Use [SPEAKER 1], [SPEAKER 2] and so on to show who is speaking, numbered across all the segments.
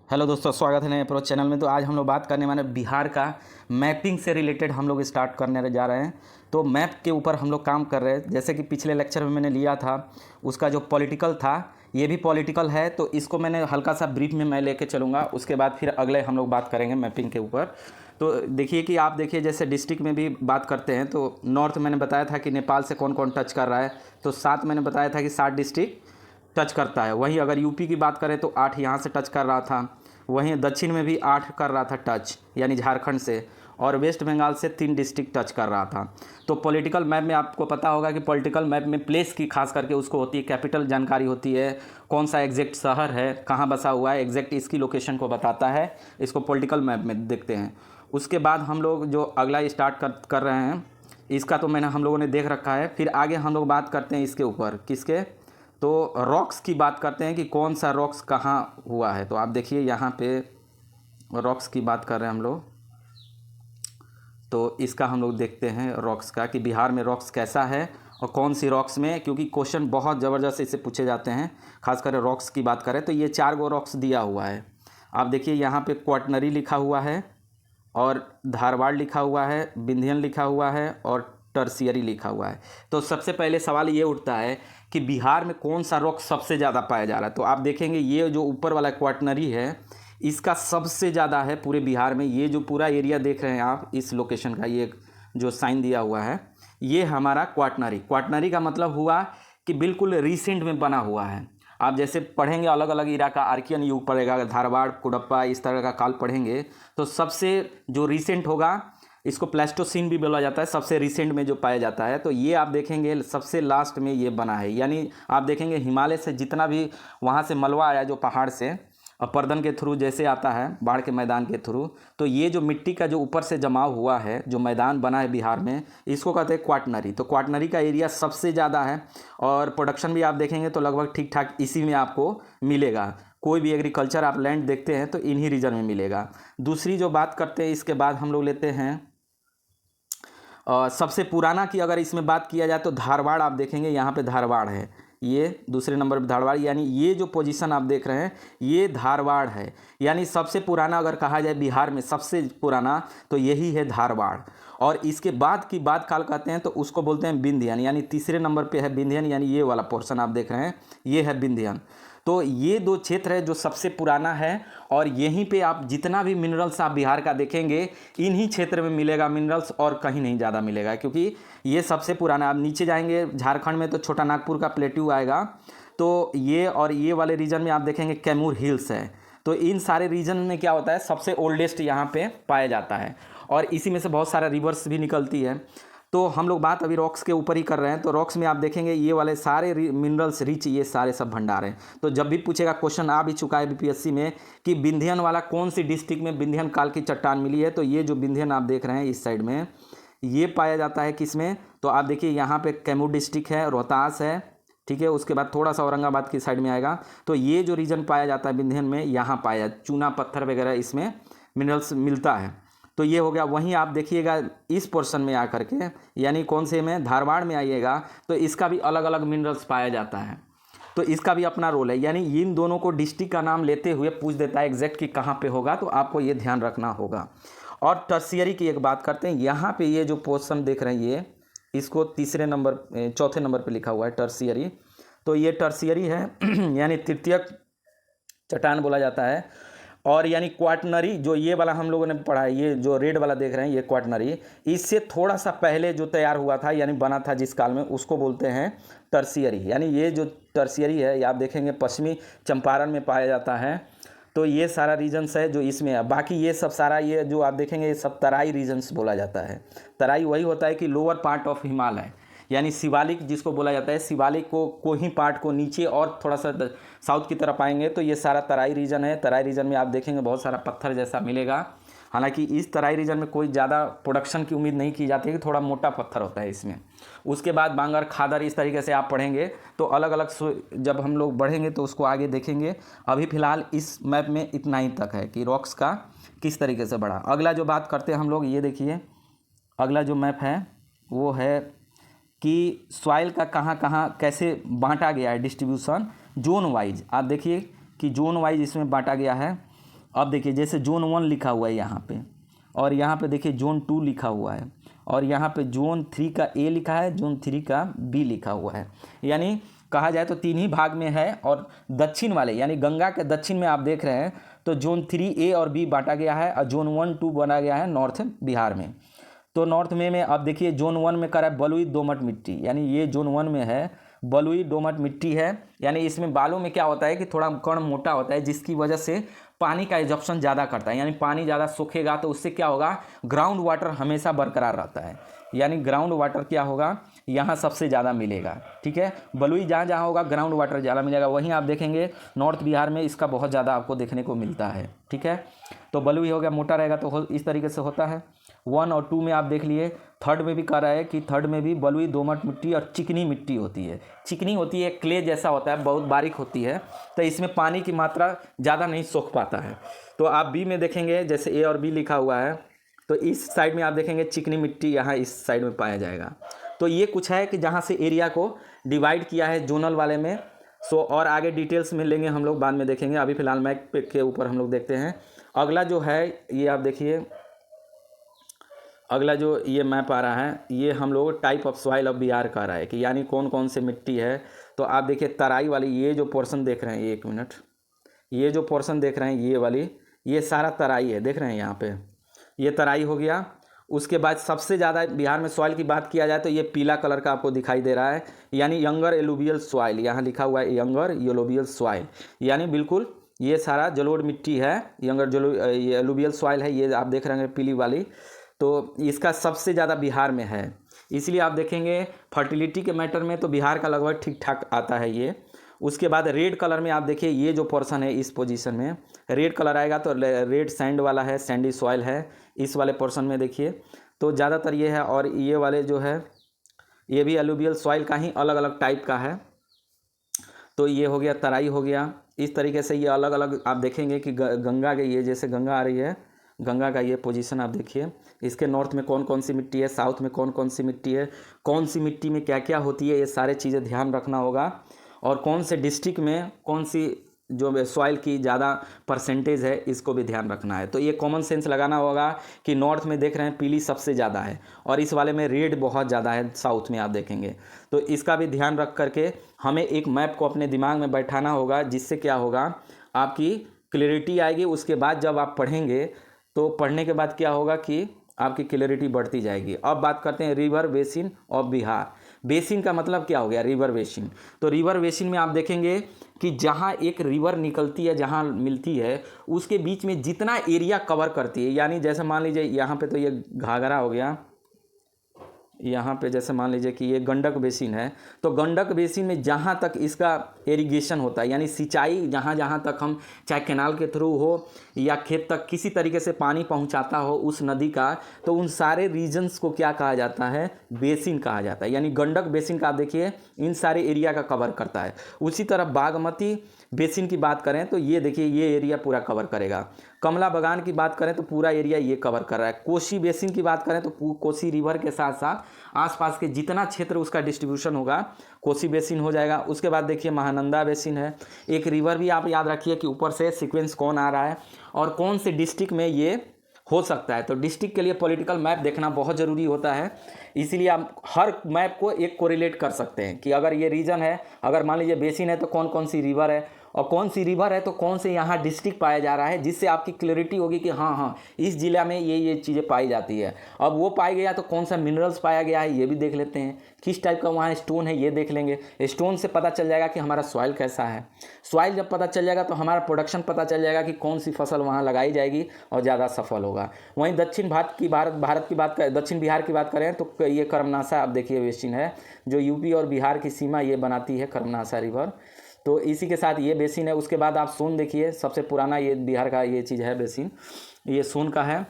[SPEAKER 1] Hello दोस्तों, स्वागत है नए अप्रोच चैनल में। तो आज हम लोग बात करने वाले बिहार का मैपिंग से रिलेटेड हम लोग स्टार्ट करने जा रहे हैं। तो मैप के ऊपर हम लोग काम कर रहे हैं। जैसे कि पिछले लेक्चर में मैंने लिया था, उसका जो पॉलिटिकल था ये भी पॉलिटिकल है, तो इसको मैंने हल्का सा ब्रीफ में मैं लेके चलूँगा। उसके बाद फिर अगले हम लोग बात करेंगे मैपिंग के ऊपर। तो देखिए कि आप देखिए, जैसे डिस्ट्रिक्ट में भी बात करते हैं तो नॉर्थ मैंने बताया था कि नेपाल से कौन कौन टच कर रहा है, तो 7 मैंने बताया था कि 7 डिस्ट्रिक्ट टच करता है। वहीं अगर यूपी की बात करें तो 8 यहाँ से टच कर रहा था। वहीं दक्षिण में भी 8 कर रहा था टच, यानी झारखंड से। और वेस्ट बंगाल से 3 डिस्ट्रिक्ट टच कर रहा था। तो पॉलिटिकल मैप में आपको पता होगा कि पॉलिटिकल मैप में प्लेस की खास करके उसको होती है कैपिटल जानकारी होती है, कौन सा एग्जैक्ट शहर है, कहाँ बसा हुआ है, एग्जैक्ट इसकी लोकेशन को बताता है। इसको पॉलिटिकल मैप में देखते हैं। उसके बाद हम लोग जो अगला स्टार्ट कर रहे हैं, इसका तो मैंने हम लोगों ने देख रखा है। फिर आगे हम लोग बात करते हैं इसके ऊपर, किसके, तो रॉक्स की बात करते हैं कि कौन सा रॉक्स कहाँ हुआ है। तो आप देखिए यहाँ पे रॉक्स की बात कर रहे हैं हम लोग। तो इसका हम लोग देखते हैं रॉक्स का, कि बिहार में रॉक्स कैसा है और कौन सी रॉक्स में, क्योंकि क्वेश्चन बहुत ज़बरदस्त इससे पूछे जाते हैं। खासकर रॉक्स की बात करें तो ये 4 गो रॉक्स दिया हुआ है। आप देखिए यहाँ पे क्वाटनरी लिखा हुआ है, और धारवाड़ लिखा हुआ है, विंध्यन लिखा हुआ है, और टर्सियरी लिखा हुआ है। तो सबसे पहले सवाल ये उठता है कि बिहार में कौन सा रॉक सबसे ज़्यादा पाया जा रहा है। तो आप देखेंगे ये जो ऊपर वाला क्वाटनरी है, इसका सबसे ज़्यादा है पूरे बिहार में। ये जो पूरा एरिया देख रहे हैं आप, इस लोकेशन का ये जो साइन दिया हुआ है, ये हमारा क्वाटनरी का मतलब हुआ कि बिल्कुल रिसेंट में बना हुआ है। आप जैसे पढ़ेंगे अलग अलग इरा का आर्कियन युग पड़ेगा, धारवाड़, कुडप्पा, इस तरह का काल पढ़ेंगे, तो सबसे जो रिसेंट होगा, इसको प्लेस्टोसीन भी बोला जाता है, सबसे रिसेंट में जो पाया जाता है। तो ये आप देखेंगे सबसे लास्ट में ये बना है। यानी आप देखेंगे हिमालय से जितना भी वहाँ से मलबा आया जो पहाड़ से, अपर्दन के थ्रू जैसे आता है, बाढ़ के मैदान के थ्रू, तो ये जो मिट्टी का जो ऊपर से जमाव हुआ है, जो मैदान बना है बिहार में, इसको कहते हैं क्वाटनरी। तो क्वाटनरी का एरिया सबसे ज़्यादा है। और प्रोडक्शन भी आप देखेंगे तो लगभग ठीक ठाक इसी में आपको मिलेगा। कोई भी एग्रीकल्चर आप लैंड देखते हैं तो इन्हीं रीजन में मिलेगा। दूसरी जो बात करते हैं, इसके बाद हम लोग लेते हैं सबसे पुराना की अगर इसमें बात किया जाए तो धारवाड़। आप देखेंगे यहाँ पे धारवाड़ है, ये दूसरे नंबर पे धारवाड़, यानी ये जो पोजीशन आप देख रहे हैं ये धारवाड़ है। यानी सबसे पुराना अगर कहा जाए बिहार में सबसे पुराना, तो यही है धारवाड़। और इसके बाद की बात काल कहते हैं तो उसको बोलते हैं विंध्यन, यानी तीसरे नंबर पे है विंध्यन। यानी ये वाला पोर्शन आप देख रहे हैं ये है विंध्यन। तो ये 2 क्षेत्र है जो सबसे पुराना है, और यहीं पे आप जितना भी मिनरल्स आप बिहार का देखेंगे इन्हीं क्षेत्र में मिलेगा मिनरल्स, और कहीं नहीं ज़्यादा मिलेगा, क्योंकि ये सबसे पुराना। आप नीचे जाएंगे झारखंड में तो छोटा नागपुर का प्लेट्यू आएगा। तो ये और ये वाले रीजन में आप देखेंगे कैमूर हिल्स है। तो इन सारे रीजन में क्या होता है, सबसे ओल्डेस्ट यहाँ पे पाया जाता है, और इसी में से बहुत सारा रिवर्स भी निकलती है। तो हम लोग बात अभी रॉक्स के ऊपर ही कर रहे हैं। तो रॉक्स में आप देखेंगे ये वाले सारे मिनरल्स रिच, ये सारे सब भंडार हैं। तो जब भी पूछेगा, क्वेश्चन आ भी चुका है बीपीएससी में कि विंध्यन वाला कौन सी डिस्ट्रिक्ट में विंध्यन काल की चट्टान मिली है, तो ये जो विंध्यन आप देख रहे हैं इस साइड में, ये पाया जाता है किसमें, तो आप देखिए यहाँ पे कैमूर डिस्ट्रिक्ट है, रोहतास है, ठीक है। उसके बाद थोड़ा सा औरंगाबाद की साइड में आएगा। तो ये जो रीजन पाया जाता है विंध्यन में, यहाँ पाया चूना पत्थर वगैरह इसमें मिनरल्स मिलता है। तो ये हो गया। वहीं आप देखिएगा इस पोर्शन में आकर के, यानी कौन से में, धारवाड़ में आइएगा, तो इसका भी अलग अलग मिनरल्स पाया जाता है। तो इसका भी अपना रोल है। यानी इन दोनों को डिस्ट्रिक्ट का नाम लेते हुए पूछ देता है एग्जैक्ट कि कहाँ पे होगा, तो आपको ये ध्यान रखना होगा। और टर्सियरी की एक बात करते हैं। यहाँ पे ये जो पोर्शन देख रहे हैं, ये इसको चौथे नंबर पर लिखा हुआ है टर्सियरी। तो ये टर्सियरी है यानी तृतीयक चट्टान बोला जाता है। और यानी क्वाटनरी जो ये वाला हम लोगों ने पढ़ा है, ये जो रेड वाला देख रहे हैं ये क्वाटनरी, इससे थोड़ा सा पहले जो तैयार हुआ था यानी बना था जिस काल में, उसको बोलते हैं टर्सियरी। यानी ये जो टर्सियरी है, ये आप देखेंगे पश्चिमी चंपारण में पाया जाता है। तो ये सारा रीजन्स है जो इसमें है। बाकी ये सब सारा ये जो आप देखेंगे ये सब तराई रीजन्स बोला जाता है। तराई वही होता है कि लोअर पार्ट ऑफ हिमालय, यानी शिवालिक जिसको बोला जाता है। शिवालिक को ही पार्ट को नीचे और थोड़ा सा साउथ की तरफ आएंगे तो ये सारा तराई रीजन है। तराई रीजन में आप देखेंगे बहुत सारा पत्थर जैसा मिलेगा। हालांकि इस तराई रीजन में कोई ज़्यादा प्रोडक्शन की उम्मीद नहीं की जाती है, कि थोड़ा मोटा पत्थर होता है इसमें। उसके बाद बांगर, खादर, इस तरीके से आप पढ़ेंगे तो अलग अलग जब हम लोग बढ़ेंगे तो उसको आगे देखेंगे। अभी फ़िलहाल इस मैप में इतना ही तक है कि रॉक्स का किस तरीके से बढ़ा। अगला जो बात करते हैं हम लोग, ये देखिए अगला जो मैप है वो है कि सॉइल का कहाँ कहाँ कैसे बांटा गया है, डिस्ट्रीब्यूशन जोन वाइज। आप देखिए कि जोन वाइज इसमें बांटा गया है। अब देखिए जैसे जोन 1 लिखा हुआ है यहाँ पे, और यहाँ पे देखिए जोन 2 लिखा हुआ है, और यहाँ पे जोन 3 का ए लिखा है, जोन 3 का बी लिखा हुआ है। यानी कहा जाए तो 3 ही भाग में है, और दक्षिण वाले यानी गंगा के दक्षिण में आप देख रहे हैं तो जोन 3 ए और बी बांटा गया है, और जोन 1 2 बना गया है नॉर्थ बिहार में। तो नॉर्थ में अब देखिए जोन 1 में करा है बलुई दोमट मिट्टी, यानी ये जोन 1 में है बलुई दोमट मिट्टी है। यानी इसमें बालू में क्या होता है कि थोड़ा कण मोटा होता है, जिसकी वजह से पानी का एब्जॉर्प्शन ज़्यादा करता है। यानी पानी ज़्यादा सूखेगा तो उससे क्या होगा, ग्राउंड वाटर हमेशा बरकरार रहता है। यानी ग्राउंड वाटर क्या होगा, यहाँ सबसे ज़्यादा मिलेगा। ठीक है, बलुई जहाँ जहाँ होगा ग्राउंड वाटर ज़्यादा मिलेगा। वहीं आप देखेंगे नॉर्थ बिहार में इसका बहुत ज़्यादा आपको देखने को मिलता है। ठीक है, तो बलुई हो गया, मोटा रहेगा तो इस तरीके से होता है। 1 और 2 में आप देख लिए। थर्ड में भी कह रहा है कि थर्ड में भी बलुई दोमट मिट्टी और चिकनी मिट्टी होती है। चिकनी होती है, क्ले जैसा होता है, बहुत बारीक होती है, तो इसमें पानी की मात्रा ज़्यादा नहीं सोख पाता है। तो आप बी में देखेंगे जैसे ए और बी लिखा हुआ है, तो इस साइड में आप देखेंगे चिकनी मिट्टी यहाँ इस साइड में पाया जाएगा। तो ये कुछ है कि जहाँ से एरिया को डिवाइड किया है जोनल वाले में। सो और आगे डिटेल्स में लेंगे हम लोग, बाद में देखेंगे। अभी फ़िलहाल मैप के ऊपर हम लोग देखते हैं। अगला जो है ये आप देखिए, अगला जो ये मैप आ रहा है, ये हम लोग type of soil of Bihar कह रहा है कि यानी कौन कौन से मिट्टी है। तो आप देखिए तराई वाली ये जो पोर्शन देख रहे हैं, 1 मिनट, ये जो पोर्शन देख रहे हैं ये वाली, ये सारा तराई है, देख रहे हैं यहाँ पे, ये तराई हो गया। उसके बाद सबसे ज़्यादा बिहार में सॉइल की बात किया जाए तो ये पीला कलर का आपको दिखाई दे रहा है, यानी यंगर एलुवियल सॉइल, यहाँ लिखा हुआ है यंगर एलुवियल सॉइल, यानी बिल्कुल ये सारा जलोढ़ मिट्टी है, यंगर एलुवियल सॉइल है, ये आप देख रहे हैं पीली वाली। तो इसका सबसे ज़्यादा बिहार में है, इसलिए आप देखेंगे फर्टिलिटी के मैटर में तो बिहार का लगभग ठीक ठाक आता है ये। उसके बाद रेड कलर में आप देखिए ये जो पोर्शन है, इस पोजीशन में रेड कलर आएगा तो रेड सैंड वाला है, सैंडी सॉइल है इस वाले पोर्शन में देखिए, तो ज़्यादातर ये है। और ये वाले जो है ये भी एलुवियल सॉइल का ही अलग अलग टाइप का है। तो ये हो गया, तराई हो गया। इस तरीके से ये अलग अलग आप देखेंगे कि गंगा के, ये जैसे गंगा आ रही है, गंगा का ये पोजीशन आप देखिए, इसके नॉर्थ में कौन कौन सी मिट्टी है, साउथ में कौन कौन सी मिट्टी है, कौन सी मिट्टी में क्या क्या होती है, ये सारे चीज़ें ध्यान रखना होगा। और कौन से डिस्ट्रिक्ट में कौन सी जो सॉइल की ज़्यादा परसेंटेज है, इसको भी ध्यान रखना है। तो ये कॉमन सेंस लगाना होगा कि नॉर्थ में देख रहे हैं पीली सबसे ज़्यादा है, और इस वाले में रेड बहुत ज़्यादा है, साउथ में आप देखेंगे। तो इसका भी ध्यान रख करके हमें एक मैप को अपने दिमाग में बैठाना होगा, जिससे क्या होगा, आपकी क्लैरिटी आएगी। उसके बाद जब आप पढ़ेंगे तो पढ़ने के बाद क्या होगा कि आपकी क्लैरिटी बढ़ती जाएगी। अब बात करते हैं river basin of Bihar. Basin का मतलब क्या हो गया, रिवर बेसिन। तो रिवर बेसिन में आप देखेंगे कि जहाँ एक रिवर निकलती है, जहाँ मिलती है, उसके बीच में जितना एरिया कवर करती है, यानी जैसे मान लीजिए यहाँ पे तो ये घाघरा हो गया, यहाँ पे जैसे मान लीजिए कि ये गंडक बेसिन है, तो गंडक बेसिन में जहाँ तक इसका इरिगेशन होता है, यानी सिंचाई जहाँ जहाँ तक हम चाहे कैनाल के थ्रू हो या खेत तक किसी तरीके से पानी पहुँचाता हो उस नदी का, तो उन सारे रीजन्स को क्या कहा जाता है, बेसिन कहा जाता है। यानी गंडक बेसिन का आप देखिए इन सारे एरिया का कवर करता है। उसी तरह बागमती बेसिन की बात करें तो ये देखिए ये एरिया पूरा कवर करेगा। कमला बगान की बात करें तो पूरा एरिया ये कवर कर रहा है। कोसी बेसिन की बात करें तो कोसी रिवर के साथ साथ आसपास के जितना क्षेत्र उसका डिस्ट्रीब्यूशन होगा कोसी बेसिन हो जाएगा। उसके बाद देखिए महानंदा बेसिन है, एक रिवर भी आप याद रखिए कि ऊपर से सीक्वेंस कौन आ रहा है और कौन से डिस्ट्रिक्ट में ये हो सकता है। तो डिस्ट्रिक्ट के लिए पॉलिटिकल मैप देखना बहुत ज़रूरी होता है, इसीलिए आप हर मैप को एक कोरिलेट कर सकते हैं कि अगर ये रीजन है, अगर मान लीजिए बेसिन है तो कौन कौन सी रिवर है, और कौन सी रिवर है तो कौन से यहाँ डिस्ट्रिक्ट पाया जा रहा है, जिससे आपकी क्लैरिटी होगी कि हाँ इस जिला में ये चीज़ें पाई जाती है। अब वो पाई गया तो कौन सा मिनरल्स पाया गया है ये भी देख लेते हैं, किस टाइप का वहाँ स्टोन है ये देख लेंगे। स्टोन से पता चल जाएगा कि हमारा सॉइल कैसा है। सॉइल जब पता चल जाएगा तो हमारा प्रोडक्शन पता चल जाएगा कि कौन सी फसल वहाँ लगाई जाएगी और ज़्यादा सफल होगा। वहीं दक्षिण दक्षिण बिहार की बात करें तो ये कर्मनाशा आप देखिए बेसिन है, जो यूपी और बिहार की सीमा ये बनाती है, कर्मनाशा रिवर। तो इसी के साथ ये बेसिन है। उसके बाद आप सोन देखिए, सबसे पुराना ये बिहार का ये चीज़ है बेसिन, ये सोन का है।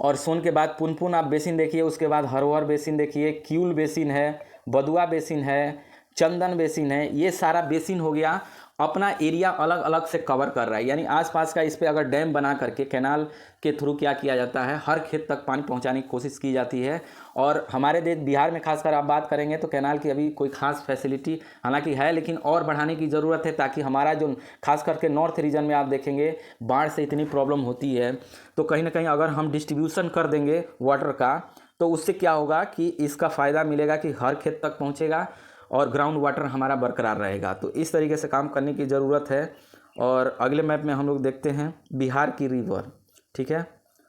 [SPEAKER 1] और सोन के बाद पुनपुन आप बेसिन देखिए, उसके बाद हरोहर बेसिन देखिए, क्यूल बेसिन है, बदुआ बेसिन है, चंदन बेसिन है, ये सारा बेसिन हो गया। अपना एरिया अलग अलग से कवर कर रहा है। यानी आसपास का इस पे अगर डैम बना करके कैनाल के थ्रू क्या किया जाता है, हर खेत तक पानी पहुंचाने की कोशिश की जाती है। और हमारे देश बिहार में खासकर आप बात करेंगे तो कैनाल की अभी कोई खास फैसिलिटी हालांकि है, लेकिन और बढ़ाने की ज़रूरत है, ताकि हमारा जो खास करके नॉर्थ रीजन में आप देखेंगे बाढ़ से इतनी प्रॉब्लम होती है, तो कहीं ना कहीं अगर हम डिस्ट्रीब्यूशन कर देंगे वाटर का तो उससे क्या होगा कि इसका फ़ायदा मिलेगा कि हर खेत तक पहुँचेगा और ग्राउंड वाटर हमारा बरकरार रहेगा। तो इस तरीके से काम करने की ज़रूरत है। और अगले मैप में हम लोग देखते हैं बिहार की रिवर। ठीक है,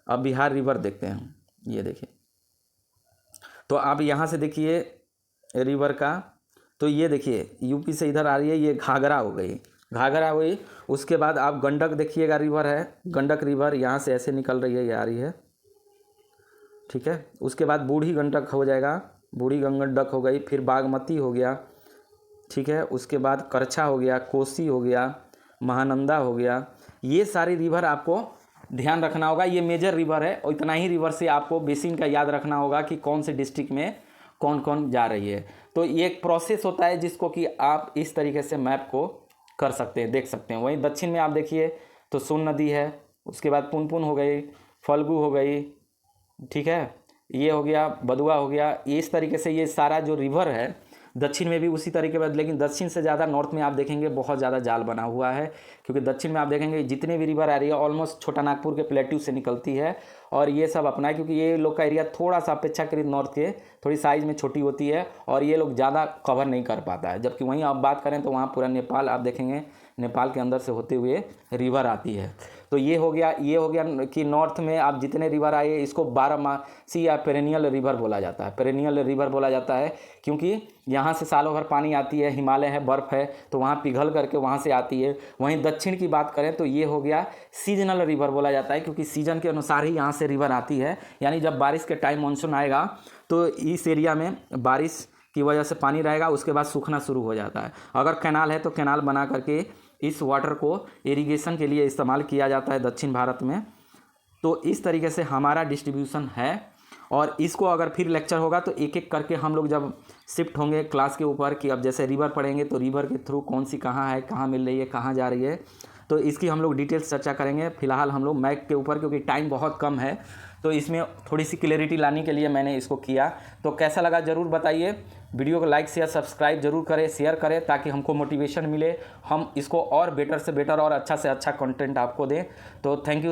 [SPEAKER 1] अब बिहार रिवर देखते हैं। ये देखिए, तो आप यहाँ से देखिए रिवर का, तो ये देखिए यूपी से इधर आ रही है, ये घाघरा हो गई, घाघरा हुई। उसके बाद आप गंडक देखिएगा, रिवर है गंडक रिवर, यहाँ से ऐसे निकल रही है, ये आ रही है। ठीक है, उसके बाद बूढ़ी गंडक हो जाएगा, बूढ़ी गंडक हो गई, फिर बागमती हो गया। ठीक है, उसके बाद करछा हो गया, कोसी हो गया, महानंदा हो गया। ये सारी रिवर आपको ध्यान रखना होगा, ये मेजर रिवर है। और इतना ही रिवर से आपको बेसिन का याद रखना होगा कि कौन से डिस्ट्रिक्ट में कौन कौन जा रही है। तो ये एक प्रोसेस होता है जिसको कि आप इस तरीके से मैप को कर सकते हैं, देख सकते हैं। वहीं दक्षिण में आप देखिए तो सोन नदी है, उसके बाद पुनपुन हो गई, फल्गु हो गई। ठीक है, ये हो गया, बदुआ हो गया। इस तरीके से ये सारा जो रिवर है दक्षिण में भी उसी तरीके से, लेकिन दक्षिण से ज़्यादा नॉर्थ में आप देखेंगे बहुत ज़्यादा जाल बना हुआ है, क्योंकि दक्षिण में आप देखेंगे जितने भी रिवर आ रही है ऑलमोस्ट छोटा नागपुर के प्लेट्यू से निकलती है। और ये सब अपना है, क्योंकि ये लोग का एरिया थोड़ा सा अपेक्षाकृत नॉर्थ के थोड़ी साइज़ में छोटी होती है और ये लोग ज़्यादा कवर नहीं कर पाता है। जबकि वहीं आप बात करें तो वहाँ पूरा नेपाल आप देखेंगे, नेपाल के अंदर से होते हुए रिवर आती है। तो ये हो गया कि नॉर्थ में आप जितने रिवर आए इसको 12मासी या पेरेनियल रिवर बोला जाता है। पेरेनियल रिवर बोला जाता है क्योंकि यहाँ से सालों भर पानी आती है, हिमालय है, बर्फ़ है, तो वहाँ पिघल करके वहाँ से आती है। वहीं दक्षिण की बात करें तो ये हो गया सीजनल रिवर बोला जाता है, क्योंकि सीजन के अनुसार ही यहाँ से रिवर आती है। यानी जब बारिश के टाइम मानसून आएगा तो इस एरिया में बारिश की वजह से पानी रहेगा, उसके बाद सूखना शुरू हो जाता है। अगर कैनाल है तो कैनाल बना करके इस वाटर को इरिगेशन के लिए इस्तेमाल किया जाता है दक्षिण भारत में। तो इस तरीके से हमारा डिस्ट्रीब्यूशन है। और इसको अगर फिर लेक्चर होगा तो एक एक करके हम लोग जब शिफ्ट होंगे क्लास के ऊपर कि अब जैसे रिवर पढ़ेंगे तो रिवर के थ्रू कौन सी कहाँ है, कहाँ मिल रही है, कहाँ जा रही है, तो इसकी हम लोग डिटेल्स चर्चा करेंगे। फिलहाल हम लोग मैप के ऊपर, क्योंकि टाइम बहुत कम है तो इसमें थोड़ी सी क्लैरिटी लाने के लिए मैंने इसको किया। तो कैसा लगा ज़रूर बताइए। वीडियो को लाइक शेयर सब्सक्राइब जरूर करें, शेयर करें, ताकि हमको मोटिवेशन मिले, हम इसको और बेटर से बेटर और अच्छा से अच्छा कंटेंट आपको दें। तो थैंक यू।